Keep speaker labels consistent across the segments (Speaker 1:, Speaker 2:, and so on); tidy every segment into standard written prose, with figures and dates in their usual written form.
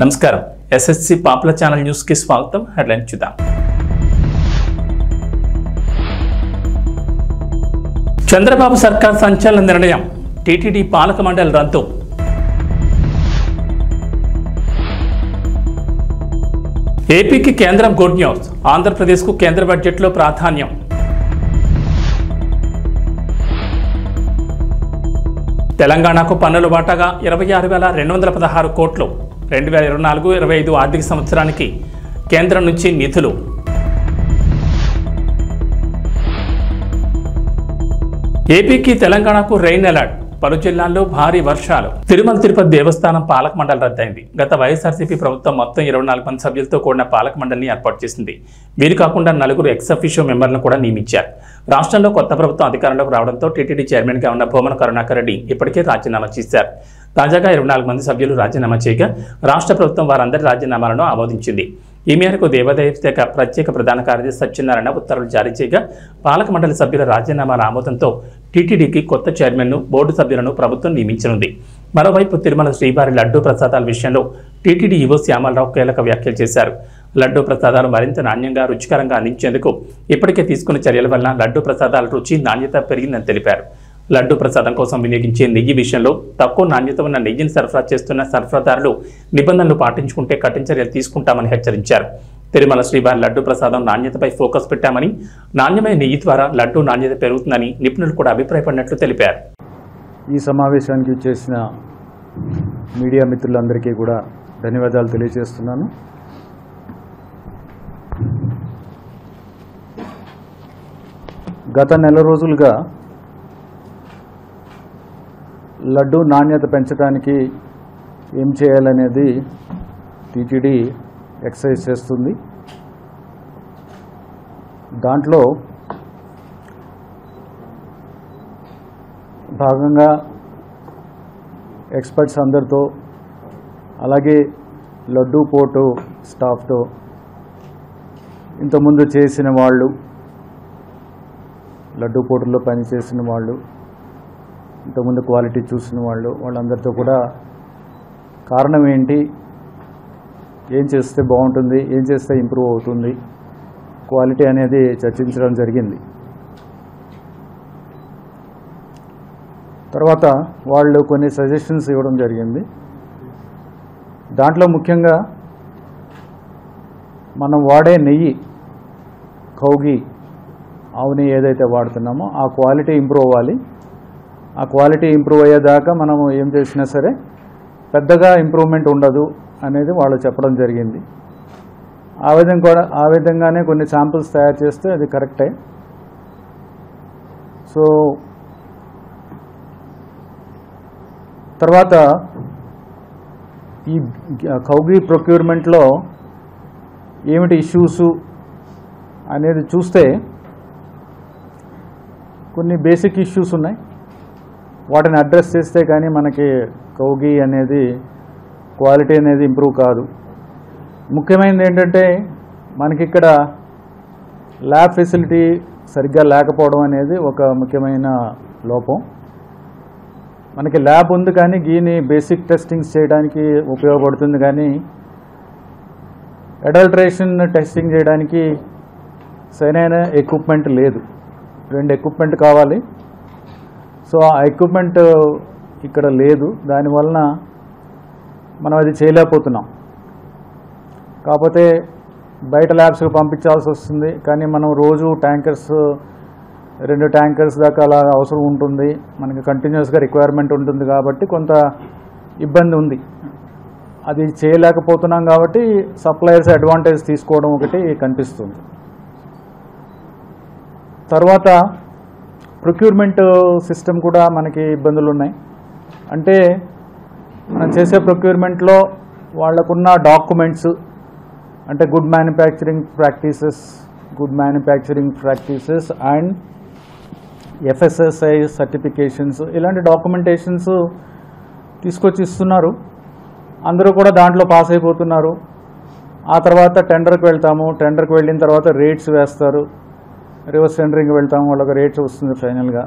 Speaker 1: నమస్కారం SSC popular channel news కి స్వాగతం. హెడ్లైన్ చూద్దాం. చంద్రబాబు సర్కార్ సంచలన నిర్ణయం, టీటీడీ పాలక మండలి రద్దు. ఏపీకి కేంద్రం గుడ్ న్యూస్, ఆంధ్రప్రదేశ్కు కేంద్ర బడ్జెట్లో ప్రాధాన్యం. తెలంగాణకు పన్నుల వాటాగా 26,216 కోట్లు 2024-25 ఆర్థిక సంవత్సరానికి కేంద్రం నుంచి నిధులు. ఏపీకి తెలంగాణకు రెయిన్ అలర్ట్, పలు జిల్లాల్లో భారీ వర్షాలు. తిరుమల తిరుపతి దేవస్థానం పాలక మండలి రద్దయింది. గత వైఎస్ఆర్సీపీ ప్రభుత్వం మొత్తం 24 మంది సభ్యులతో కూడిన పాలక మండలిని ఏర్పాటు చేసింది. వీరు కాకుండా 4 ఎక్స్ అఫీషియో మెంబర్లను కూడా నియమించారు. రాష్ట్రంలో కొత్త ప్రభుత్వం అధికారంలోకి రావడంతో టీటీడీ చైర్మన్గా ఉన్న భూమన కరుణాకర్ రెడ్డి ఇప్పటికే రాజీనామా చేశారు. తాజాగా 24 మంది సభ్యులు రాజీనామా చేయగా రాష్ట్ర ప్రభుత్వం వారందరి రాజీనామాలను ఆమోదించింది. ఈ మేరకు దేవాదాయ శాఖ ప్రత్యేక ప్రధాన కార్యదర్శి సత్యనారాయణ ఉత్తర్వులు జారీ చేయగా పాలక మండలి సభ్యుల రాజీనామాల ఆమోదంతో టీటీడీకి కొత్త చైర్మన్ను, బోర్డు సభ్యులను ప్రభుత్వం నియమించనుంది. మరోవైపు తిరుమల శ్రీవారి లడ్డూ ప్రసాదాల విషయంలో టీటీడీ ఈవో శ్యామలరావు కీలక వ్యాఖ్యలు చేశారు. లడ్డూ ప్రసాదాలు మరింత నాణ్యంగా, రుచికరంగా అందించేందుకు ఇప్పటికే తీసుకున్న చర్యల వల్ల లడ్డూ ప్రసాదాల రుచి, నాణ్యత పెరిగిందని తెలిపారు. లడ్డూ ప్రసాదం కోసం వినియోగించే నెయ్యి విషయంలో తక్కువ నాణ్యత ఉన్న నెయ్యిని సరఫరా చేస్తున్న సరఫరాదారులు నిబంధనలు పాటించుకుంటే కఠిన చర్యలు తీసుకుంటామని హెచ్చరించారు. తిరుమల శ్రీవారి లడ్డూ ప్రసాదం నాణ్యతపై ఫోకస్ పెట్టామని, నాణ్యమైన నెయ్యి ద్వారా లడ్డూ నాణ్యత పెరుగుతుందని నిపుణులు కూడా అభిప్రాయపడినట్లు తెలిపారు.
Speaker 2: ఈ సమావేశానికి చేసిన మీడియా మిత్రులందరికీ కూడా ధన్యవాదాలు తెలియజేస్తున్నాను. గత నెల రోజులుగా లడ్డూ నాణ్యత పెంచడానికి ఏం చేయాలనేది టీటీడీ ఎక్సర్సైజ్ చేస్తుంది. దాంట్లో భాగంగా ఎక్స్పర్ట్స్ అందరితో, అలాగే లడ్డూ పోర్టు స్టాఫ్తో, ఇంతకుముందు చేసిన వాళ్ళు, లడ్డూ పోర్టులో పనిచేసిన వాళ్ళు, ఇంతకుముందు క్వాలిటీ చూసిన వాళ్ళందరితో కూడా కారణం ఏంటి, ఏం చేస్తే బాగుంటుంది, ఏం చేస్తే ఇంప్రూవ్ అవుతుంది క్వాలిటీ అనేది చర్చించడం జరిగింది. తర్వాత వాళ్ళు కొన్ని సజెషన్స్ ఇవ్వడం జరిగింది. దాంట్లో ముఖ్యంగా మనం వాడే నెయ్యి, కౌగి ఆవు నెయ్యి ఏదైతే వాడుతున్నామో ఆ క్వాలిటీ ఇంప్రూవ్ అవ్వాలి. ఆ క్వాలిటీ ఇంప్రూవ్ అయ్యేదాకా మనం ఏం చేసినా సరే పెద్దగా ఇంప్రూవ్మెంట్ ఉండదు అనేది వాళ్ళు చెప్పడం జరిగింది. ఆ విధంగానే కొన్ని శాంపిల్స్ తయారు చేస్తే అది కరెక్టే. సో తర్వాత ఈ కౌగి ప్రొక్యూర్మెంట్లో ఏమిటి ఇష్యూస్ అనేది చూస్తే కొన్ని బేసిక్ ఇష్యూస్ ఉన్నాయి. వాటిని అడ్రస్ చేస్తే కానీ మనకి కౌగి అనేది క్వాలిటీ అనేది ఇంప్రూవ్ కాదు. ముఖ్యమైనది ఏంటంటే మనకి ఇక్కడ ల్యాబ్ ఫెసిలిటీ సరిగ్గా లేకపోవడం అనేది ఒక ముఖ్యమైన లోపం. మనకి ల్యాబ్ ఉంది కానీ దీని బేసిక్ టెస్టింగ్స్ చేయడానికి ఉపయోగపడుతుంది, కానీ అడల్ట్రేషన్ టెస్టింగ్ చేయడానికి సరైన ఎక్విప్మెంట్ లేదు. 2 ఎక్విప్మెంట్ కావాలి. సో ఆ ఎక్విప్మెంట్ ఇక్కడ లేదు. దానివలన మనం అది చేయలేకపోతున్నాం. కాకపోతే బయట ల్యాబ్స్కి పంపించాల్సి వస్తుంది. కానీ మనం రోజు ట్యాంకర్స్, 2 ట్యాంకర్స్ దాకా అలా అవసరం ఉంటుంది. మనకి కంటిన్యూస్గా రిక్వైర్మెంట్ ఉంటుంది కాబట్టి కొంత ఇబ్బంది ఉంది. అది చేయలేకపోతున్నాం కాబట్టి సప్లయర్స్ అడ్వాంటేజ్ తీసుకోవడం ఒకటి కనిపిస్తుంది. తర్వాత ప్రొక్యూర్మెంట్ సిస్టమ్ కూడా మనకి ఇబ్బందులు ఉన్నాయి. అంటే మనం చేసే ప్రొక్యూర్మెంట్లో వాళ్ళకున్న డాక్యుమెంట్స్, అంటే good manufacturing practices and FSSAI certifications, ఇలాంటి డాక్యుమెంటేషన్స్ తీసుకొచ్చి ఇస్తున్నారు. అందరూ కూడా దాంట్లో పాస్ అయిపోతున్నారు. ఆ తర్వాత టెండర్కి వెళ్తాము. టెండర్కి వెళ్ళిన తర్వాత రేట్స్ వేస్తారు. రివర్స్ టెండరింగ్ వెళ్తాము, వాళ్ళకి రేట్స్ వస్తుంది ఫైనల్గా.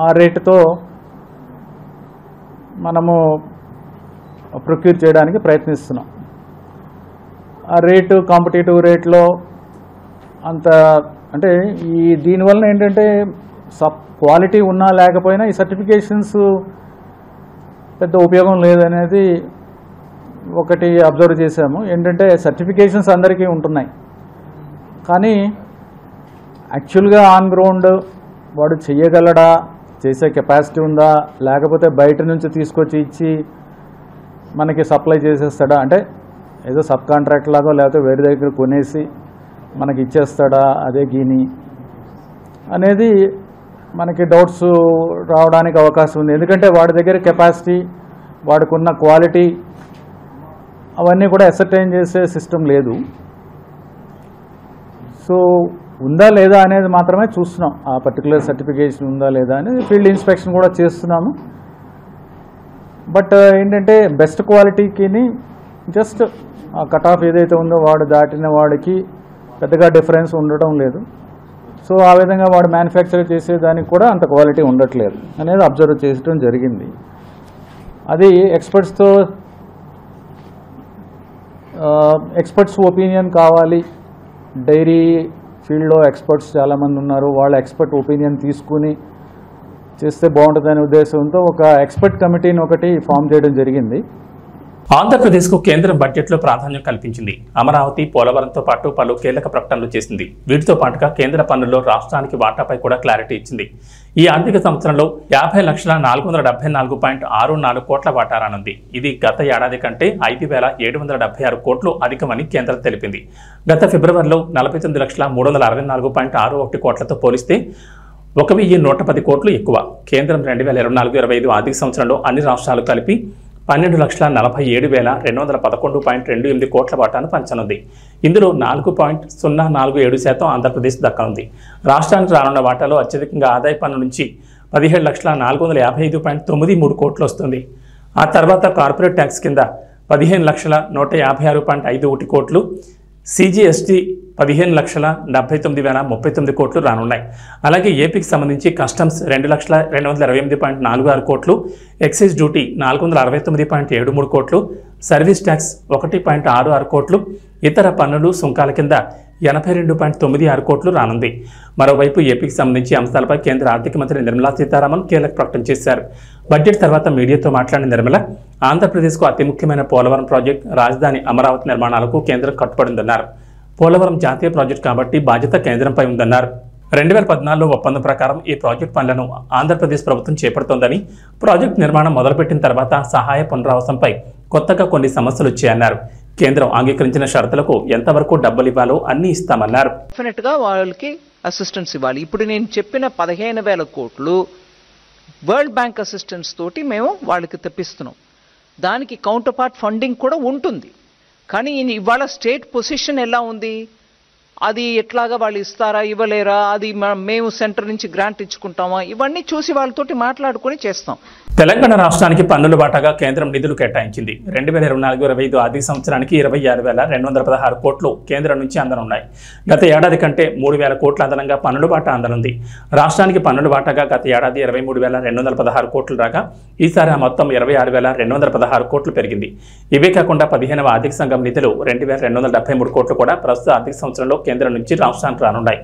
Speaker 2: ఆ రేటుతో మనము ప్రొక్యూర్ చేయడానికి ప్రయత్నిస్తున్నాం. ఆ రేటు కాంపిటేటివ్ రేట్లో అంత అంటే దీనివల్ల ఏంటంటే క్వాలిటీ ఉన్నా లేకపోయినా ఈ సర్టిఫికేషన్స్ పెద్ద ఉపయోగం లేదనేది ఒకటి అబ్జర్వ్ చేశాము. ఏంటంటే సర్టిఫికేషన్స్ అందరికీ ఉంటున్నాయి, కానీ యాక్చువల్గా ఆన్ గ్రౌండ్ వాడు చేయగలడా, చేసే కెపాసిటీ ఉందా, లేకపోతే బయట నుంచి తీసుకొచ్చి ఇచ్చి మనకి సప్లై చేసేస్తాడా, అంటే ఏదో సబ్ కాంట్రాక్ట్ లాగా లేకపోతే వేరే దగ్గర కొనేసి మనకి ఇచ్చేస్తాడా అదే గీని అనేది మనకి డౌట్స్ రావడానికి అవకాశం ఉంది. ఎందుకంటే వాడి దగ్గర కెపాసిటీ, వాడికున్న క్వాలిటీ అవన్నీ కూడా అసర్టైన్ చేసే సిస్టమ్ లేదు. సో ఉందా లేదా అనేది మాత్రమే చూస్తున్నాం, ఆ పర్టికులర్ సర్టిఫికేషన్ ఉందా లేదా అనేది ఫీల్డ్ ఇన్స్పెక్షన్ కూడా చేస్తున్నాము. బట్ ఏంటంటే బెస్ట్ క్వాలిటీకి జస్ట్ ఆ కట్ ఆఫ్ ఏదైతే ఉందో వాడు దాటిన వాడికి పెద్దగా డిఫరెన్స్ ఉండటం లేదు. సో ఆ విధంగా వాడు మ్యానుఫ్యాక్చర్ చేసేదానికి కూడా అంత క్వాలిటీ ఉండట్లేదు అనేది అబ్జర్వ్ చేయడం జరిగింది. అది ఎక్స్పర్ట్స్ ఒపీనియన్ కావాలి. డైరీ ఫీల్డ్లో ఎక్స్పర్ట్స్ చాలామంది ఉన్నారు, వాళ్ళ ఎక్స్పర్ట్ ఒపీనియన్ తీసుకుని చేస్తే బాగుంటుందనే ఉద్దేశంతో ఒక ఎక్స్పర్ట్ కమిటీని ఒకటి ఫామ్ చేయడం జరిగింది.
Speaker 1: ఆంధ్రప్రదేశ్కు కేంద్రం బడ్జెట్లో ప్రాధాన్యం కల్పించింది. అమరావతి, పోలవరంతో పాటు పలు కీలక ప్రకటనలు చేసింది. వీటితో పాటుగా కేంద్ర పన్నుల్లో రాష్ట్రానికి వాటాపై కూడా క్లారిటీ ఇచ్చింది. ఈ ఆర్థిక సంవత్సరంలో 50,474.64 కోట్ల వాటా రానుంది. ఇది గత ఏడాది కంటే 5,776 కోట్లు అధికమని కేంద్రం తెలిపింది. గత ఫిబ్రవరిలో 49,364.61 కోట్లతో పోలిస్తే 1,110 కోట్లు ఎక్కువ. కేంద్రం 2024-25 ఆర్థిక సంవత్సరంలో అన్ని రాష్ట్రాలు కలిపి 12,47,211.28 కోట్ల వాటాను పంచనుంది. ఇందులో 4.047% ఆంధ్రప్రదేశ్ దక్కనుంది. రాష్ట్రానికి రానున్న వాటాలో అత్యధికంగా ఆదాయ పన్ను నుంచి 17,455.93 కోట్లు వస్తుంది. ఆ తర్వాత కార్పొరేట్ ట్యాక్స్ కింద 15,156.51 కోట్లు, సిజిఎస్టీ 15,79,039 కోట్లు రానున్నాయి. అలాగే ఏపీకి సంబంధించి కస్టమ్స్ 2,228.46 కోట్లు, ఎక్సైజ్ డ్యూటీ 469.73 కోట్లు, సర్వీస్ ట్యాక్స్ 1.66 కోట్లు, ఇతర పన్నులు సుంకాల కింద 82.96 కోట్లు రానుంది. మరోవైపు ఏపీకి సంబంధించి అంశాలపై కేంద్ర ఆర్థిక మంత్రి నిర్మలా సీతారామన్ కీలక ప్రకటన చేశారు. బడ్జెట్ తర్వాత మీడియాతో మాట్లాడిన నిర్మల, ఆంధ్రప్రదేశ్కు అతి ముఖ్యమైన పోలవరం ప్రాజెక్టు, రాజధాని అమరావతి నిర్మాణాలకు కేంద్రం కట్టుబడిందన్నారు. పోలవరం జాతీయ ప్రాజెక్టు కాబట్టి బాధ్యత కేంద్రంపై ఉందన్నారు. 2014లో ఒప్పందం ప్రకారం ఈ ప్రాజెక్టు పనులను ఆంధ్రప్రదేశ్ ప్రభుత్వం చేపడుతోందని, ప్రాజెక్టు నిర్మాణం మొదలుపెట్టిన తర్వాత సహాయ పునరావాసంపై కొత్తగా కొన్ని సమస్యలు వచ్చాయన్నారు. కేంద్రం అంగీకరించిన షరతులకు ఎంతవరకు డబ్బులు ఇవ్వాలో అన్ని ఇస్తామన్నారు.
Speaker 3: డెఫినెట్ గా వాళ్ళకి అసిస్టెన్స్ ఇవ్వాలి. ఇప్పుడు నేను చెప్పిన 15,000 కోట్లు వరల్డ్ బ్యాంక్ అసిస్టెన్స్ తోటి మేము వాళ్ళకి తెప్పిస్తున్నాం. దానికి కౌంటర్ పార్ట్ ఫండింగ్ కూడా ఉంటుంది. కానీ ఇవాళ స్టేట్ పొజిషన్ ఎలా ఉంది, అది ఎట్లాగా వాళ్ళు ఇస్తారా ఇవ్వలేరా, అది మేము సెంటర్ నుంచి గ్రాంట్ ఇచ్చుకుంటామా, ఇవన్నీ చూసి వాళ్ళతోటి మాట్లాడుకొని చేస్తాం.
Speaker 1: తెలంగాణ రాష్ట్రానికి పన్నుల వాటాగా కేంద్రం నిధులు కేటాయించింది. 2024-25 ఆర్థిక సంవత్సరానికి 26,216 కోట్లు కేంద్రం నుంచి అందనున్నాయి. గత ఏడాది కంటే 3,000 కోట్ల అదనంగా పన్నుల వాటా అందనుంది. రాష్ట్రానికి పన్నుల వాటాగా గత ఏడాది 23,216 కోట్లు రాగా ఈసారి ఆ మొత్తం 26,216 కోట్లు పెరిగింది. ఇవే కాకుండా 15వ ఆర్థిక సంఘం నిధులు 2,273 కోట్లు కూడా ప్రస్తుత ఆర్థిక సంవత్సరంలో కేంద్రం నుంచి రాష్ట్రానికి రానున్నాయి.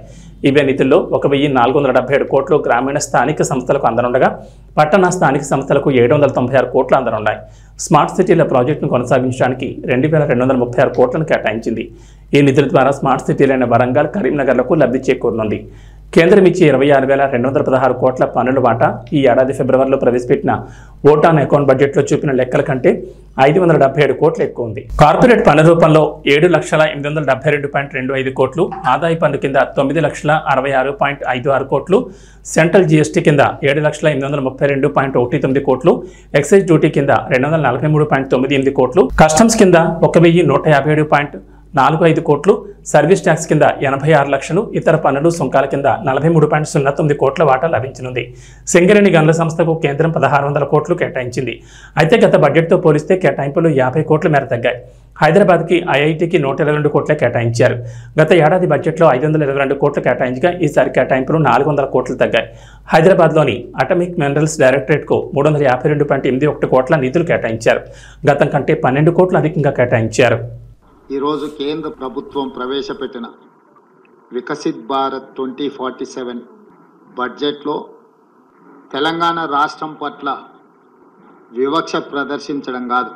Speaker 1: ఇవే నిధుల్లో 1,477 కోట్లు గ్రామీణ స్థానిక సంస్థలకు అందనుండగా పట్టణ స్థానిక సంస్థలకు 796 కోట్లు అందనున్నాయి. స్మార్ట్ సిటీల ప్రాజెక్టును కొనసాగించడానికి 2,236 కోట్లను కేటాయించింది. ఈ నిధుల ద్వారా స్మార్ట్ సిటీలైన వరంగల్, కరీంనగర్లకు లబ్ధి చేకూరనుంది. కేంద్రం ఇచ్చి 26,216 కోట్ల పన్నుల వాటా ఈ ఏడాది ఫిబ్రవరిలో ప్రవేశపెట్టిన ఓట్ ఆన్ అకౌంట్ బడ్జెట్లో చూపిన లెక్కల కంటే 577 కోట్లు ఎక్కువ ఉంది. కార్పొరేట్ పన్ను రూపంలో 7,872.25 కోట్లు, ఆదాయ పన్ను కింద 9,66.56 కోట్లు, సెంట్రల్ జీఎస్టీ కింద 7,832.19 కోట్లు, ఎక్సైజ్ డ్యూటీ కింద 243.98 కోట్లు, కస్టమ్స్ కింద 1,157.45 కోట్లు, సర్వీస్ ట్యాక్స్ కింద 86 లక్షలు, ఇతర పన్నులు సుంకాల కింద 43.09 కోట్ల వాటా లభించనుంది. సింగరేణి గనుల సంస్థకు కేంద్రం 1,600 కోట్లు కేటాయించింది. అయితే గత బడ్జెట్తో పోలిస్తే కేటాయింపులు 50 కోట్ల మేర తగ్గాయి. హైదరాబాద్కి ఐఐటీకి 122 కోట్ల కేటాయించారు. గత ఏడాది బడ్జెట్లో 522 కోట్లు కేటాయించగా ఈసారి కేటాయింపులు 400 కోట్లు తగ్గాయి. హైదరాబాద్లోని అటమిక్ మినరల్స్ డైరెక్టరేట్కు 352.81 కోట్ల నిధులు కేటాయించారు. గతం కంటే 12 కోట్లు అధికంగా కేటాయించారు.
Speaker 4: ఈరోజు కేంద్ర ప్రభుత్వం ప్రవేశపెట్టిన వికసిత్ భారత్ 2047 బడ్జెట్లో తెలంగాణ రాష్ట్రం పట్ల వివక్ష ప్రదర్శించడం కాదు,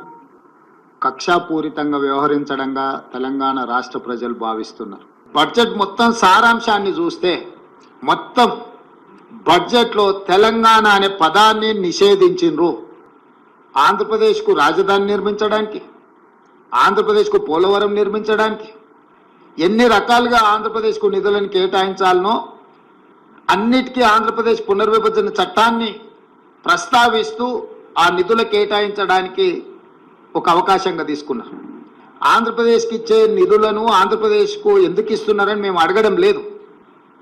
Speaker 4: కక్షాపూరితంగా వ్యవహరించడంగా తెలంగాణ రాష్ట్ర ప్రజలు భావిస్తున్నారు. బడ్జెట్ మొత్తం సారాంశాన్ని చూస్తే మొత్తం బడ్జెట్లో తెలంగాణ అనే పదాన్ని నిషేధించిండ్రు. ఆంధ్రప్రదేశ్కు రాజధాని నిర్మించడానికి, ఆంధ్రప్రదేశ్కు పోలవరం నిర్మించడానికి, ఎన్ని రకాలుగా ఆంధ్రప్రదేశ్కు నిధులను కేటాయించాలనో అన్నిటికీ ఆంధ్రప్రదేశ్ పునర్విభజన చట్టాన్ని ప్రస్తావిస్తూ ఆ నిధులు కేటాయించడానికి ఒక అవకాశంగా తీసుకున్నారు. ఆంధ్రప్రదేశ్కి ఇచ్చే నిధులను ఆంధ్రప్రదేశ్కు ఎందుకు ఇస్తున్నారని మేము అడగడం లేదు.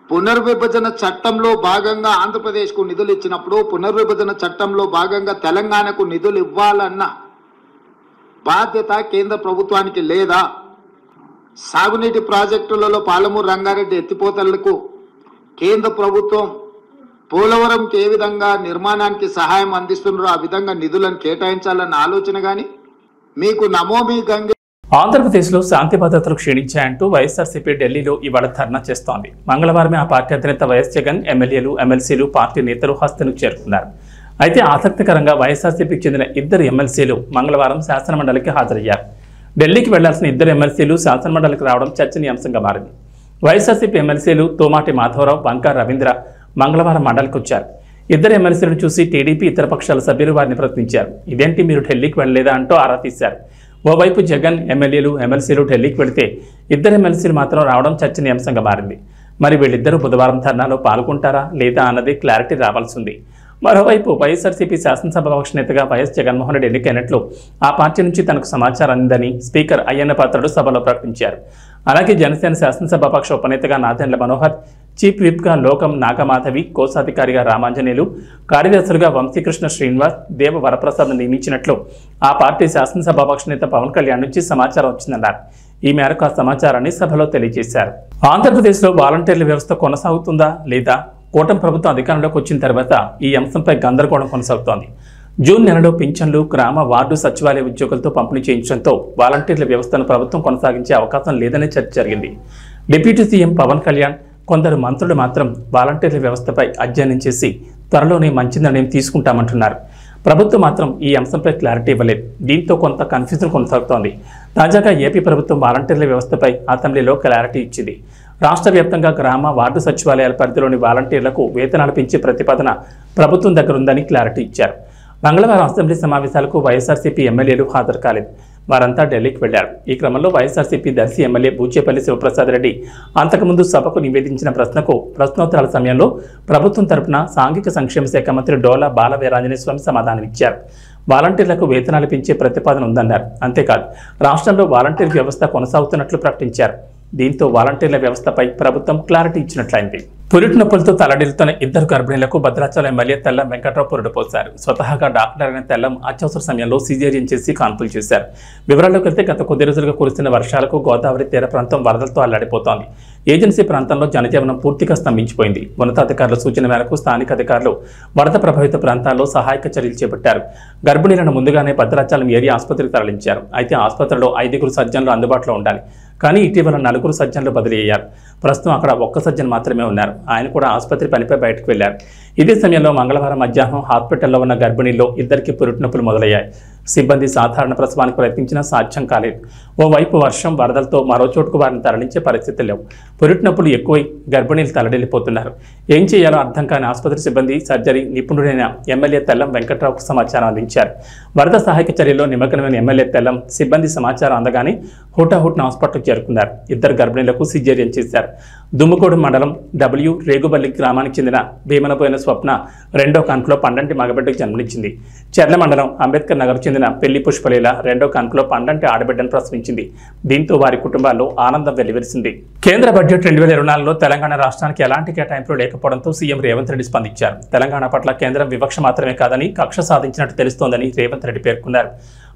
Speaker 4: పునర్విభజన చట్టంలో భాగంగా ఆంధ్రప్రదేశ్కు నిధులు ఇచ్చినప్పుడు పునర్విభజన చట్టంలో భాగంగా తెలంగాణకు నిధులు ఇవ్వాలన్న బాధ్యత కేంద్ర ప్రభుత్వానికి లేదా? సాగునీటి ప్రాజెక్టులలో పాలమూరు రంగారెడ్డి ఎత్తిపోతలకు కేంద్ర ప్రభుత్వం పోలవరంకి ఏ విధంగా నిర్మాణానికి సహాయం అందిస్తున్నారో ఆ విధంగా నిధులను కేటాయించాలన్న ఆలోచన కానీ మీకు నమోమి గంగే.
Speaker 1: ఆంధ్రప్రదేశ్లో శాంతి భద్రతలు క్షీణించాయంటూ వైఎస్ఆర్సీపీ ఢిల్లీలో ఇవాళ ధర్నా చేస్తోంది. మంగళవారమే ఆ పార్టీ అధినేత వైఎస్ జగన్, ఎమ్మెల్యేలు, ఎమ్మెల్సీలు పార్టీ నేతలు హస్తను చేరుకున్నారు. అయితే ఆసక్తికరంగా వైఎస్ఆర్సీపీకి చెందిన ఇద్దరు ఎమ్మెల్సీలు మంగళవారం శాసనమండలికి హాజరయ్యారు. ఢిల్లీకి వెళ్లాల్సిన ఇద్దరు ఎమ్మెల్సీలు శాసనమండలికి రావడం చర్చనీయాంశంగా మారింది. వైఎస్ఆర్సీపీ ఎమ్మెల్సీలు తోమాటి మాధవరావు, బంకా రవీంద్ర మంగళవారం మండలికి వచ్చారు. ఇద్దరు ఎమ్మెల్సీలను చూసి టీడీపీ ఇతర పక్షాల సభ్యులు వారిని ప్రశ్నించారు. ఇదేంటి మీరు ఢిల్లీకి వెళ్ళలేదా అంటూ ఆరా తీశారు. ఓవైపు జగన్, ఎమ్మెల్యేలు, ఎమ్మెల్సీలు ఢిల్లీకి వెళితే ఇద్దరు ఎమ్మెల్సీలు మాత్రం రావడం చర్చనీయాంశంగా మారింది. మరి వీళ్ళిద్దరూ బుధవారం ధర్నాలో పాల్గొంటారా లేదా అన్నది క్లారిటీ రావాల్సి ఉంది. మరోవైపు వైఎస్ఆర్సీపీ శాసనసభాపక్ష నేతగా వైఎస్ జగన్మోహన్ రెడ్డి ఎన్నికైనట్లు ఆ పార్టీ నుంచి తనకు సమాచారం అందిందని స్పీకర్ అయ్యన్న పాత్రుడు సభలో ప్రకటించారు. అలాగే జనసేన శాసనసభాపక్ష ఉపనేతగా నాదెండ్ల మనోహర్, చీఫ్ విప్గా లోకం నాగమాధవి, కోశాధికారిగా రామాంజనేయులు, కార్యదర్శులుగా వంశీకృష్ణ శ్రీనివాస్, దేవ వరప్రసాద్ నియమించినట్లు ఆ పార్టీ శాసనసభాపక్ష నేత పవన్ కళ్యాణ్ నుంచి సమాచారం వచ్చిందన్నారు. ఈ మేరకు ఆ సమాచారాన్ని సభలో తెలియజేశారు. ఆంధ్రప్రదేశ్లో వాలంటీర్ల వ్యవస్థ కొనసాగుతుందా లేదా? కూటమి ప్రభుత్వం అధికారంలోకి వచ్చిన తర్వాత ఈ అంశంపై గందరగోళం కొనసాగుతోంది. జూన్ నెలలో పింఛన్లు గ్రామ వార్డు సచివాలయ ఉద్యోగులతో పంపిణీ చేయించడంతో వాలంటీర్ల వ్యవస్థను ప్రభుత్వం కొనసాగించే అవకాశం లేదనే చర్చ జరిగింది. డిప్యూటీ సీఎం పవన్ కళ్యాణ్, కొందరు మంత్రులు మాత్రం వాలంటీర్ల వ్యవస్థపై అధ్యయనం చేసి త్వరలోనే మంచి నిర్ణయం తీసుకుంటామంటున్నారు. ప్రభుత్వం మాత్రం ఈ అంశంపై క్లారిటీ ఇవ్వలేదు. దీంతో కొంత కన్ఫ్యూజన్ కొనసాగుతోంది. తాజాగా ఏపీ ప్రభుత్వం వాలంటీర్ల వ్యవస్థపై అసెంబ్లీలో క్లారిటీ ఇచ్చింది. రాష్ట్ర వ్యాప్తంగా గ్రామ వార్డు సచివాలయాల పరిధిలోని వాలంటీర్లకు వేతనాలు పెంచే ప్రతిపాదన ప్రభుత్వం దగ్గర ఉందని క్లారిటీ ఇచ్చారు. మంగళవారం అసెంబ్లీ సమావేశాలకు వైఎస్ఆర్సీపీ ఎమ్మెల్యేలు హాజరు కాలేదు. వారంతా ఢిల్లీకి వెళ్లారు. ఈ క్రమంలో వైఎస్ఆర్సీపీ దర్శి ఎమ్మెల్యే బూచేపల్లి శివప్రసాద్ రెడ్డి అంతకుముందు సభకు నివేదించిన ప్రశ్నకు ప్రశ్నోత్తరాల సమయంలో ప్రభుత్వం తరపున సాంఘిక సంక్షేమ శాఖ మంత్రి డోలా బాల వీరాంజనేయ స్వామి సమాధానమిచ్చారు. వాలంటీర్లకు వేతనాలు పెంచే ప్రతిపాదన ఉందన్నారు. అంతేకాదు రాష్ట్రంలో వాలంటీర్ వ్యవస్థ కొనసాగుతున్నట్లు ప్రకటించారు. దీంతో వాలంటీర్ల వ్యవస్థపై ప్రభుత్వం క్లారిటీ ఇచ్చినట్లయింది. పురిటి నొప్పులతో తలడిల్లుతున్న ఇద్దరు గర్భిణీలకు భద్రాచలం ఎమ్మెల్యే తెల్లం వెంకట్రావు పురుడు పోశారు. స్వతహాగా డాక్టర్ అయిన తెల్లం అత్యవసర సమయంలో సిజేరియన్ చేసి కాన్పులు చేశారు. వివరాల్లోకి వెళ్తే గత కొద్ది రోజులుగా కురుస్తున్న వర్షాలకు గోదావరి తీర ప్రాంతం వరదలతో అల్లాడిపోతోంది. ఏజెన్సీ ప్రాంతంలో జనజీవనం పూర్తిగా స్తంభించిపోయింది. ఉన్నతాధికారుల సూచన మేరకు స్థానిక అధికారులు వరద ప్రభావిత ప్రాంతాల్లో సహాయక చర్యలు చేపట్టారు. గర్భిణీలను ముందుగానే భద్రాచలం ఏరియా ఆసుపత్రికి తరలించారు. అయితే ఆసుపత్రిలో 5 సర్జన్లు అందుబాటులో ఉండాలి. కానీ ఇటీవల 4 సర్జన్లు బదిలీ అయ్యారు. ప్రస్తుతం అక్కడ 1 సర్జన్ మాత్రమే ఉన్నారు. ఆయన కూడా ఆసుపత్రి పనిపై బయటకు వెళ్లారు. ఇదే సమయంలో మంగళవారం మధ్యాహ్నం హాస్పిటల్లో ఉన్న గర్భిణీల్లో ఇద్దరికి పురిటి నొప్పులు మొదలయ్యాయి. సిబ్బంది సాధారణ ప్రసవానికి ప్రయత్నించినా సాధ్యం కాలేదు. ఓవైపు వర్షం, వరదలతో మరో చోటుకు వారిని తరలించే పరిస్థితులు లేవు. పురిటి నొప్పులు ఎక్కువై గర్భిణీలు తలడిల్లిపోతున్నారు. ఏం చేయాలో అర్థం కాని ఆసుపత్రి సిబ్బంది సర్జరీ నిపుణుడైన ఎమ్మెల్యే తెల్లం వెంకట్రావుకు సమాచారం అందించారు. వరద సహాయక చర్యల్లో నిమగ్నమైన ఎమ్మెల్యే తెల్లం సిబ్బంది సమాచారం అందగానే హుటాహుట్న హాస్పిటల్ చేరుకున్నారు. ఇద్దరు గర్భిణీలకు సిజేరియన్ చేశారు. దుమ్ముకోడు మండలం రేగుబల్లి గ్రామానికి చెందిన భీమనపోయిన స్వప్న 2వ కాన్పులో 12 మగబిడ్డకు జన్మనిచ్చింది. చెర్ల మండలం అంబేద్కర్ నగర్ చెందిన పెళ్లి పుష్పలీల 2వ కాన్పులో 12 ఆడబిడ్డను ప్రసవించింది. దీంతో వారి కుటుంబాల్లో ఆనందం వెల్లివిరిసింది. కేంద్ర బడ్జెట్ 2024లో తెలంగాణ రాష్ట్రానికి ఎలాంటి కేటాయింపులు లేకపోవడంతో సీఎం రేవంత్ రెడ్డి స్పందించారు. తెలంగాణ పట్ల కేంద్రం వివక్ష మాత్రమే కాదని కక్ష సాధించినట్టు తెలుస్తోందని రేవంత్ రెడ్డి పేర్కొన్నారు.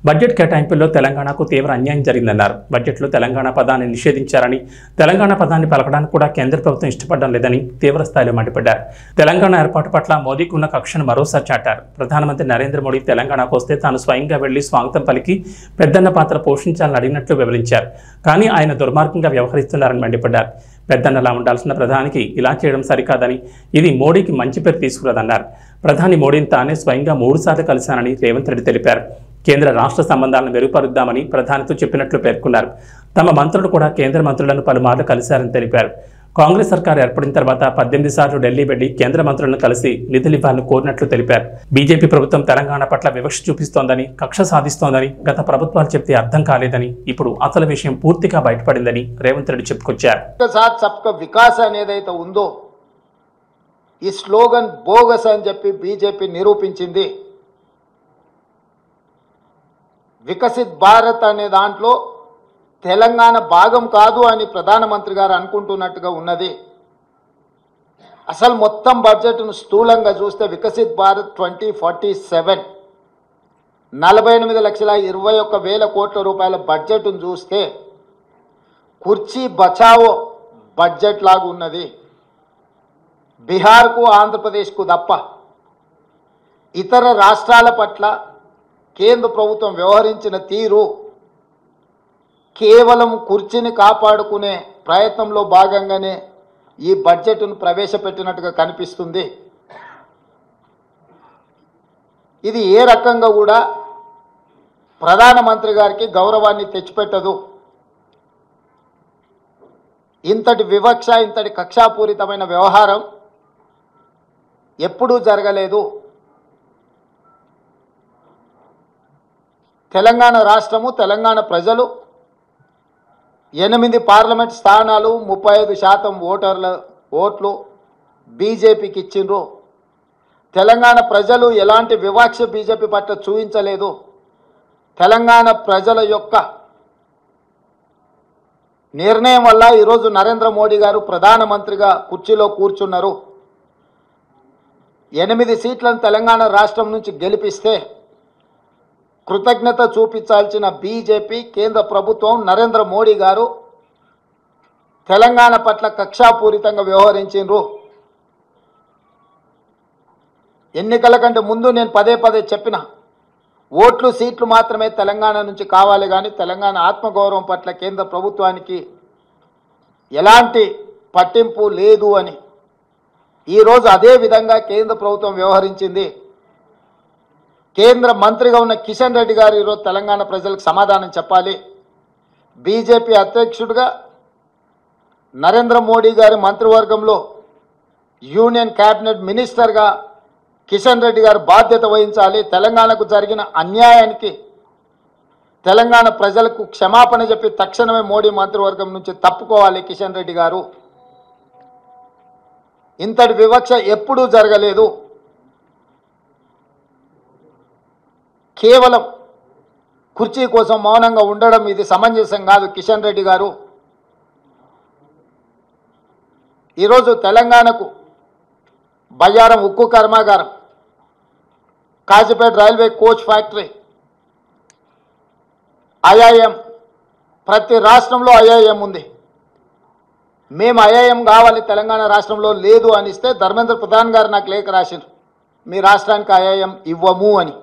Speaker 1: బడ్జెట్ కేటాయింపుల్లో తెలంగాణకు తీవ్ర అన్యాయం జరిగిందన్నారు. బడ్జెట్లో తెలంగాణ పదాన్ని నిషేధించారని, తెలంగాణ పదాన్ని పలకడానికి కూడా కేంద్ర ప్రభుత్వం ఇష్టపడడం లేదని తీవ్ర స్థాయిలో మండిపడ్డారు. తెలంగాణ ఏర్పాటు పట్ల మోదీకి ఉన్న కక్షను మరోసారి చాటారు. ప్రధానమంత్రి నరేంద్ర మోడీ తెలంగాణకు వస్తే తాను స్వయంగా వెళ్లి స్వాగతం పలికి పెద్దన్న పాత్ర పోషించాలని అడిగినట్లు వివరించారు. కానీ ఆయన దుర్మార్గంగా వ్యవహరిస్తున్నారని మండిపడ్డారు. పెద్దన్నలా ఉండాల్సిన ప్రధానికి ఇలా చేయడం సరికాదని, ఇది మోడీకి మంచి పేరు తీసుకురాదన్నారు. ప్రధాని మోడీని తానే స్వయంగా 3 సార్లు కలిశానని రేవంత్ రెడ్డి తెలిపారు. కేంద్ర రాష్ట్ర సంబంధాలను మెరుగుపరుద్దామని ప్రధానితో చెప్పినట్లు పేర్కొన్నారు. తమ మంత్రులు కూడా కేంద్ర మంత్రులను పలుమార్లు కలిశారని తెలిపారు. కాంగ్రెస్ సర్కార్ ఏర్పడిన తర్వాత 18 సార్లు ఢిల్లీ వెళ్లి కేంద్ర మంత్రులను కలిసి నిధులివ్వాలని కోరినట్లు తెలిపారు. బీజేపీ ప్రభుత్వం తెలంగాణ పట్ల వివక్ష చూపిస్తోందని, కక్ష సాధిస్తోందని గత ప్రభుత్వాలు చెప్తే అర్థం కాలేదని, ఇప్పుడు అసలు విషయం పూర్తిగా బయటపడిందని రేవంత్ రెడ్డి చెప్పుకొచ్చారు.
Speaker 4: సబ్కా వికాస్ అనేదైతే ఉందో ఈ స్లోగన్ బోగస్ అని చెప్పి బీజేపీ నిరూపించింది. వికసిత్ భారత్ అనే దాంట్లో తెలంగాణ భాగం కాదు అని ప్రధానమంత్రి గారు అనుకుంటున్నట్టుగా ఉన్నది. అసలు మొత్తం బడ్జెట్ను స్థూలంగా చూస్తే వికసిత్ భారత్ 2047 48,21,000 కోట్ల రూపాయల బడ్జెట్ను చూస్తే కుర్చీ బచావో బడ్జెట్ లాగా ఉన్నది. బీహార్కు ఆంధ్రప్రదేశ్కు తప్ప ఇతర రాష్ట్రాల పట్ల కేంద్ర ప్రభుత్వం వ్యవహరించిన తీరు కేవలం కుర్చీని కాపాడుకునే ప్రయత్నంలో భాగంగానే ఈ బడ్జెట్ను ప్రవేశపెట్టినట్టుగా కనిపిస్తుంది. ఇది ఏ రకంగా కూడా ప్రధానమంత్రి గారికి గౌరవాన్ని తెచ్చిపెట్టదు. ఇంతటి వివక్ష, ఇంతటి కక్షాపూరితమైన వ్యవహారం ఎప్పుడూ జరగలేదు. తెలంగాణ రాష్ట్రము, తెలంగాణ ప్రజలు 8 పార్లమెంట్ స్థానాలు, 35% ఓట్లు బీజేపీకి ఇచ్చిండ్రు. తెలంగాణ ప్రజలు ఎలాంటి వివక్ష బీజేపీ పట్ల చూపించలేదు. తెలంగాణ ప్రజల యొక్క నిర్ణయం వల్ల ఈరోజు నరేంద్ర మోడీ గారు ప్రధానమంత్రిగా కుర్చీలో కూర్చున్నారు. 8 సీట్లను తెలంగాణ రాష్ట్రం నుంచి గెలిపిస్తే కృతజ్ఞత చూపించాల్సిన బీజేపీ కేంద్ర ప్రభుత్వం, నరేంద్ర మోడీ గారు తెలంగాణ పట్ల కక్షాపూరితంగా వ్యవహరించారు. ఎన్నికల కంటే ముందు నేను పదే చెప్పిన, ఓట్లు సీట్లు మాత్రమే తెలంగాణ నుంచి కావాలి, కానీ తెలంగాణ ఆత్మగౌరవం పట్ల కేంద్ర ప్రభుత్వానికి ఎలాంటి పట్టింపు లేదు అని. ఈరోజు అదే విధంగా కేంద్ర ప్రభుత్వం వ్యవహరించింది. కేంద్ర మంత్రిగా ఉన్న కిషన్ రెడ్డి గారు ఈరోజు తెలంగాణ ప్రజలకు సమాధానం చెప్పాలి. బీజేపీ అధ్యక్షుడిగా నరేంద్ర మోడీ గారి మంత్రివర్గంలో యూనియన్ క్యాబినెట్ మినిస్టర్గా కిషన్ రెడ్డి గారు బాధ్యత వహించాలి. తెలంగాణకు జరిగిన అన్యాయానికి తెలంగాణ ప్రజలకు క్షమాపణ చెప్పి తక్షణమే మోడీ మంత్రివర్గం నుంచి తప్పుకోవాలి కిషన్ రెడ్డి గారు. ఇంతటి వివక్ష ఎప్పుడూ జరగలేదు. కేవలం కుర్చీ కోసం మౌనంగా ఉండడం ఇది సమంజసం కాదు. కిషన్ రెడ్డి గారు ఈరోజు తెలంగాణకు బయ్యారం ఉక్కు కర్మాగారం, Kazipet railway coach factory, IIM, ప్రతి రాష్ట్రంలో ఐఐఎం ఉంది. మేము ఐఐఎం కావాలి తెలంగాణ రాష్ట్రంలో లేదు అనిస్తే ధర్మేంద్ర ప్రధాన్ గారు నాకు లేఖ రాశారు, మీ రాష్ట్రానికి ఐఐఎం ఇవ్వము అని.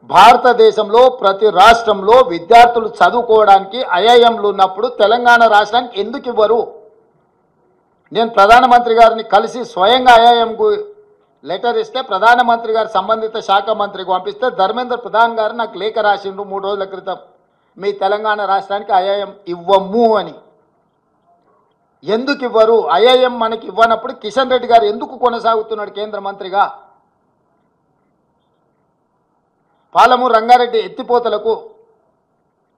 Speaker 4: భారతదేశంలో ప్రతి రాష్ట్రంలో విద్యార్థులు చదువుకోవడానికి ఐఐఎంలు ఉన్నప్పుడు తెలంగాణ రాష్ట్రానికి ఎందుకు ఇవ్వరు? నేను ప్రధానమంత్రి గారిని కలిసి స్వయంగా ఐఐఎంకు లెటర్ ఇస్తే ప్రధానమంత్రి గారు సంబంధిత శాఖ మంత్రికి పంపిస్తే ధర్మేంద్ర ప్రధాన్ గారు నాకు లేఖ రాసిండ్రు 3 రోజుల క్రితం, మీ తెలంగాణ రాష్ట్రానికి ఐఐఎం ఇవ్వము అని. ఎందుకు ఇవ్వరు? ఐఐఎం మనకి ఇవ్వనప్పుడు కిషన్ రెడ్డి గారు ఎందుకు కొనసాగుతున్నాడు కేంద్ర మంత్రిగా? పాలమూరు రంగారెడ్డి ఎత్తిపోతలకు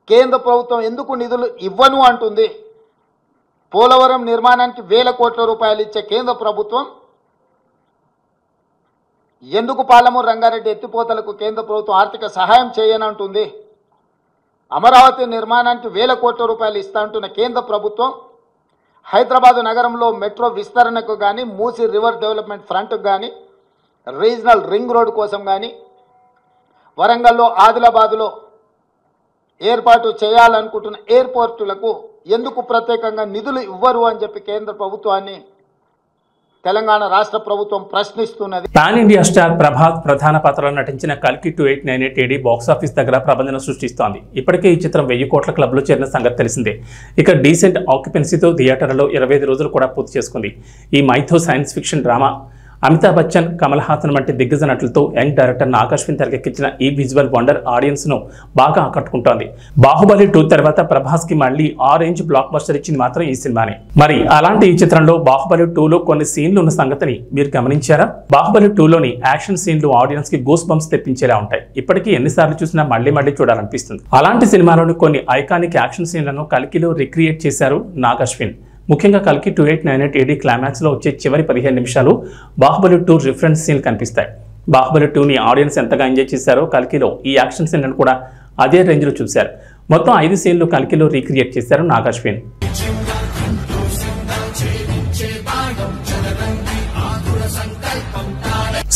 Speaker 4: కేంద్ర ప్రభుత్వం ఎందుకు నిధులు ఇవ్వను అంటుంది? పోలవరం నిర్మాణానికి 1000 కోట్ల రూపాయలు ఇచ్చే కేంద్ర ప్రభుత్వం ఎందుకు పాలమూరు రంగారెడ్డి ఎత్తిపోతలకు కేంద్ర ప్రభుత్వం ఆర్థిక సహాయం చేయనంటుంది? అమరావతి నిర్మాణానికి 1000 కోట్ల రూపాయలు ఇస్తా అంటున్న కేంద్ర ప్రభుత్వం హైదరాబాద్ నగరంలో మెట్రో విస్తరణకు కానీ, మూసీ రివర్ డెవలప్మెంట్ ఫ్రంట్కు కానీ, రీజనల్ రింగ్ రోడ్ కోసం కానీ వరంగల్లో, ఆదిలాబాదులో ఏర్పాటు చేయాలనుకుంటున్న ఎయిర్పోర్టులకు ఎందుకు ప్రత్యేకంగా నిధులు ఇవ్వరు అని చెప్పి కేంద్ర ప్రభుత్వాన్ని తెలంగాణ రాష్ట్ర ప్రభుత్వం ప్రశ్నిస్తున్నది.
Speaker 1: పాన్ ఇండియా స్టార్ ప్రభాస్ ప్రధాన పాత్రలో నటించిన కల్కి 2898 AD బాక్సాఫీస్ దగ్గర ప్రబంధన సృష్టిస్తోంది. ఇప్పటికే ఈ చిత్రం 1000 కోట్ల క్లబ్లో చేరిన సంగతి తెలిసిందే. ఇక డీసెంట్ ఆక్యుపెన్సీతో థియేటర్లలో 25 రోజులు కూడా పూర్తి చేసుకుంది. ఈ mytho science fiction drama Amitabh Bachchan, Kamal Haasan వంటి దిగ్గజ నటులతో యంగ్ డైరెక్టర్ నాగశ్విన్ తెరకెక్కించిన ఈ విజువల్ వండర్ ఆడియన్స్ ను బాగా ఆకట్టుకుంటోంది. బాహుబలి 2 తర్వాత ప్రభాస్ కి మళ్లీ ఆరెంజ్ బ్లాక్ బస్టర్ ఇచ్చింది మాత్రం ఈ సినిమానే. మరి అలాంటి ఈ చిత్రంలో బాహుబలి 2లో కొన్ని సీన్లు ఉన్న సంగతిని మీరు గమనించారా? బాహుబలి 2లోని యాక్షన్ సీన్లు ఆడియన్స్ కి గూస్ బంప్స్ తెప్పించేలా ఉంటాయి. ఇప్పటికీ ఎన్నిసార్లు చూసినా మళ్లీ చూడాలనిపిస్తుంది. అలాంటి సినిమాలోని కొన్ని ఐకానిక్ యాక్షన్ సీన్లను కల్కిలో రిక్రియేట్ చేశారు నాగశ్విన్. ముఖ్యంగా కల్కి 2898 AD క్లైమాక్స్ లో వచ్చే చివరి 15 నిమిషాలు బాహుబలి 2 రిఫరెన్స్ సీన్ కనిపిస్తాయి. బాహుబలి 2ని ఆడియన్స్ ఎంతగా ఎంజాయ్ చేశారో కల్కిలో ఈ యాక్షన్ సీన్లను కూడా అదే రేంజ్ లో చూశారు. మొత్తం 5 సీన్లు కల్కిలో రీక్రియేట్ చేశారు నాగశ్విన్.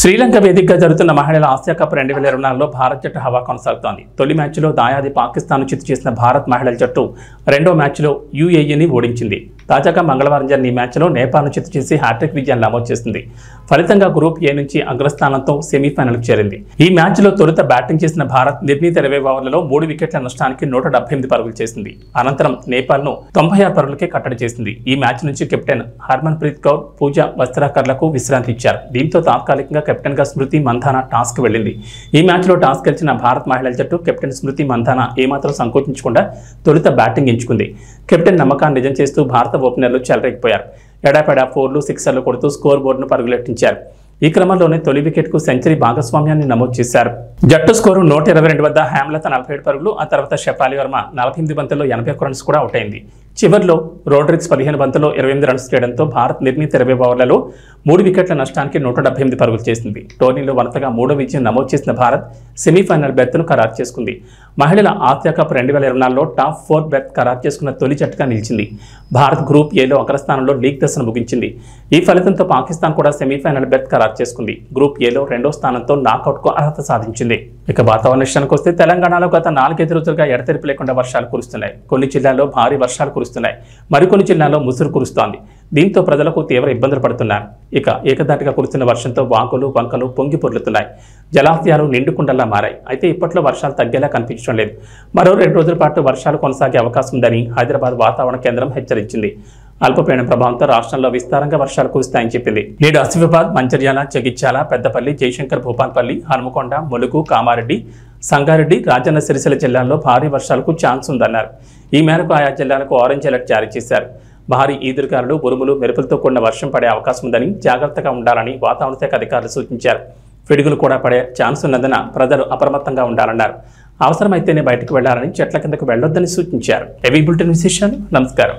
Speaker 1: శ్రీలంక వేదికగా జరుగుతున్న మహిళల ఆసియా కప్ 2024లో భారత్ జట్టు హవా కొనసాగుతోంది. తొలి మ్యాచ్లో దాయాది పాకిస్తాన్ చిత్తు చేసిన భారత్ మహిళల జట్టు రెండో మ్యాచ్లో UAEని ఓడించింది. తాజాగా మంగళవారం జరిగిన ఈ మ్యాచ్లో నేపాల్ను చిత్తు చేసి హ్యాట్రిక్ విజయాన్ని నమోదు చేసింది. ఫలితంగా గ్రూప్ ఏ నుంచి అగ్రస్థానంతో సెమీఫైనల్కు చేరింది. ఈ మ్యాచ్లో తొలుత బ్యాటింగ్ చేసిన భారత్ నిర్ణీత 20 ఓవర్లలో 3 వికెట్ల నష్టానికి 178 పరుగులు చేసింది. అనంతరం నేపాల్ను 96 పరుగులకే కట్టడి చేసింది. ఈ మ్యాచ్ నుంచి కెప్టెన్ హర్మన్ ప్రీత్ కౌర్, పూజా వస్త్రాకర్లకు విశ్రాంతి ఇచ్చారు. దీంతో తాత్కాలికంగా కెప్టెన్ గా స్మృతి మంధాన టాస్క్ వెళ్లింది. ఈ మ్యాచ్లో టాస్ గెలిచిన భారత్ మహిళల జట్టు కెప్టెన్ స్మృతి మంధాన ఏమాత్రం సంకోచించకుండా తొలుత బ్యాటింగ్ ఎంచుకుంది. కెప్టెన్ నమ్మకాన్ని నిజం చేస్తూ భారత ఓపెనర్లు చెలరేగిపోయారు. ఎడాపెడా 4లు, 6లు కొడుతూ స్కోర్ బోర్డును పరుగులెట్టించారు. ఈ క్రమంలోనే తొలి వికెట్కు సెంచరీ భాగస్వామ్యాన్ని నమోదు చేశారు. జట్టు స్కోరు 122 వద్ద హేమలత 47 పరుగులు, ఆ తర్వాత షెఫాలి వర్మ 48 బంతుల్లో 81 రన్స్ కూడా అవుట్ అయింది. చివర్లో రోడ్రిక్స్ 15 బంతుల్లో 28 రన్స్ చేయడంతో భారత్ నిర్ణీత 20 ఓవర్లలో 3 వికెట్ల నష్టానికి 178 పరుగులు చేసింది. టోర్నీలో వరుసగా 3వ విజయం నమోదు చేసిన భారత్ సెమీఫైనల్ బెర్త్ను ఖరారు చేసుకుంది. మహిళల ఆసియా కప్ 2024లో టాప్ 4 బెర్త్ ఖరారు చేసుకున్న తొలి జట్టుగా నిలిచింది. భారత్ గ్రూప్ ఏలో అగ్రస్థానంలో లీగ్ దశను ముగించింది. ఈ ఫలితంతో పాకిస్తాన్ కూడా సెమీఫైనల్ బెర్త్ ఖరారు చేసుకుంది. గ్రూప్ ఏలో 2వ స్థానంతో నాకౌట్కు అర్హత సాధించింది. ఇక వాతావరణ విషయానికి వస్తే తెలంగాణలో గత 4-5 రోజులుగా ఎడతెరిపి లేకుండా వర్షాలు కురుస్తున్నాయి. కొన్ని జిల్లాల్లో భారీ వర్షాలు కురుస్తున్నాయి. మరికొన్ని జిల్లాల్లో ముసురు కురుస్తోంది. దీంతో ప్రజలకు తీవ్ర ఇబ్బందులు పడుతున్నారు. ఇక ఏకధాటిగా కురుస్తున్న వర్షంతో వాగులు, వంకలు పొంగి పొర్లుతున్నాయి. జలాశయాలు నిండుకుండలా మారాయి. అయితే ఇప్పట్లో వర్షాలు తగ్గేలా కనిపించడం లేదు. మరో 2 రోజుల పాటు వర్షాలు కొనసాగే అవకాశం ఉందని హైదరాబాద్ వాతావరణ కేంద్రం హెచ్చరించింది. అల్పపీడన ప్రభావంతో రాష్ట్రంలో విస్తారంగా వర్షాలు కురుస్తాయని చెప్పింది. నేడు ఆసిఫాబాద్, మంచిర్యాల, జగిత్యాల, పెద్దపల్లి, జయశంకర్ భూపాల్పల్లి, హనుమకొండ, ములుగు, కామారెడ్డి, సంగారెడ్డి, రాజన్న సిరిసిల్ల జిల్లాల్లో భారీ వర్షాలకు ఛాన్స్ ఉందన్నారు. ఈ మేరకు ఆయా జిల్లాలకు ఆరెంజ్ అలర్ట్ జారీ చేశారు. భారీ ఈదురుగాలులు, ఉరుములు, మెరుపులతో కూడిన వర్షం పడే అవకాశం ఉందని, జాగ్రత్తగా ఉండాలని వాతావరణ శాఖ అధికారులు సూచించారు. పిడుగులు కూడా పడే ఛాన్స్ ఉన్నందున ప్రజలు అప్రమత్తంగా ఉండాలన్నారు. అవసరమైతేనే బయటకు వెళ్లాలని, చెట్ల కిందకు వెళ్లొద్దని సూచించారు. ఏవీ బులెటిన్ విశేషాలు. నమస్కారం.